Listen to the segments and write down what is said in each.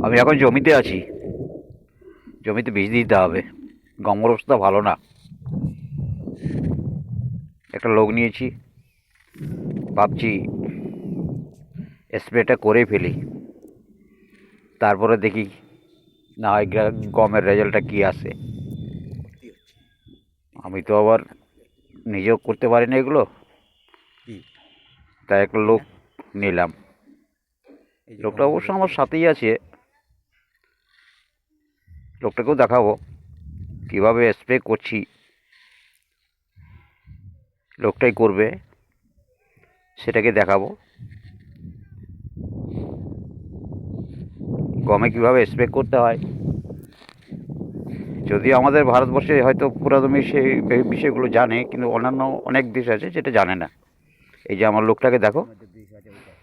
আমি এখন জমিতে আছি। জমিতে বীজ দিতে হবে। গমের অবস্থা ভালো না। একটা লোক নিয়েছি, ভাবছি স্প্রেটা করে ফেলি, তারপরে দেখি না হয় গমের রেজাল্টটা কী আসে। করতেই হচ্ছে। এই যে আমি তো দেখো আবার না, নিজেও করতে পারি না এগুলো, কি তাই একটা তাই লোক না? নিলাম। এই যে লোকটা গমগুলো অবশ্য দেখছো, আমার সাথেই আছে। লোকটাকেও দেখাবো কীভাবে স্প্রে করছি। লোকটাই করবে, সেটাকে দেখাবো গমে কীভাবে স্প্রে করতে হয়। যদিও আমাদের ভারতবর্ষে হয়তো পুরাদমে সেই বিষয়গুলো জানে, কিন্তু অন্যান্য অনেক দেশ আছে যেটা জানে না। এই যে আমার লোকটাকে দেখো, এর মধ্যে বীজ আছে ওইটাই।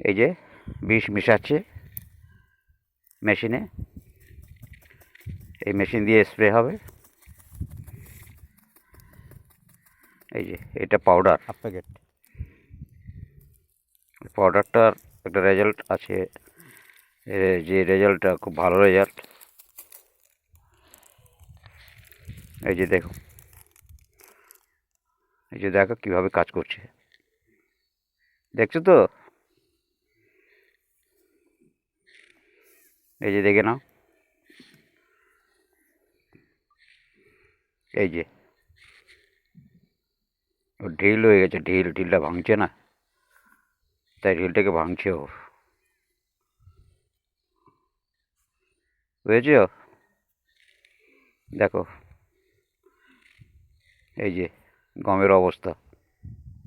এই যে বিষ মিশাচ্ছে মেশিনে। এই মেশিন দিয়ে স্প্রে হবে। এই যে এটা পাউডার। Half packet. পাউডারটার একটা রেজাল্ট আছে, যে রেজাল্টটা খুব ভালো রেজাল্ট। এই যে দেখো, এই যে দেখো কীভাবে কাজ করছে, দেখছো তো? এই যে দেখে নাও, এই যে ও ঢিল হয়ে গেছে, ঢিলটা ভাঙছে না, তাই ঢিলটাকে ভাঙছে ও। বুঝেছো? দেখো, এই যে গমের অবস্থা,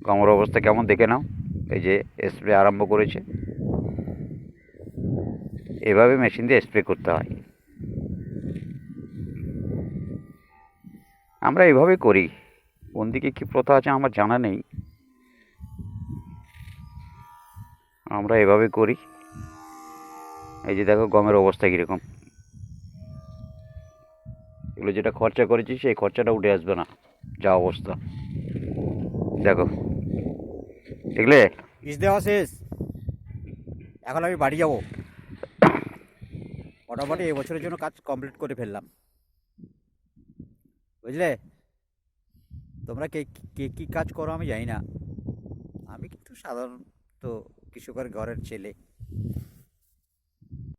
গমের অবস্থা কেমন দেখে নাও। এই যে স্প্রে আরম্ভ করেছে। এভাবে মেশিন দিয়ে স্প্রে করতে হয়। আমরা এভাবেই করি। কোন দিকে কী প্রথা আছে আমার জানা নেই, আমরা এভাবে করি। এই যে দেখো গমের অবস্থা কীরকম। এগুলো যেটা খরচা করেছি সেই খরচাটা উঠে আসবে না, যা অবস্থা দেখো, দেখলে? বীজ দেওয়া শেষ, এখন আমি বাড়ি যাব। মোটামুটি এবছরের জন্য কাজ কমপ্লিট করে ফেললাম, বুঝলে? তোমরা কে কে কী কাজ করো আমি জানি না, আমি কিন্তু সাধারণত কৃষকের ঘরের ছেলে।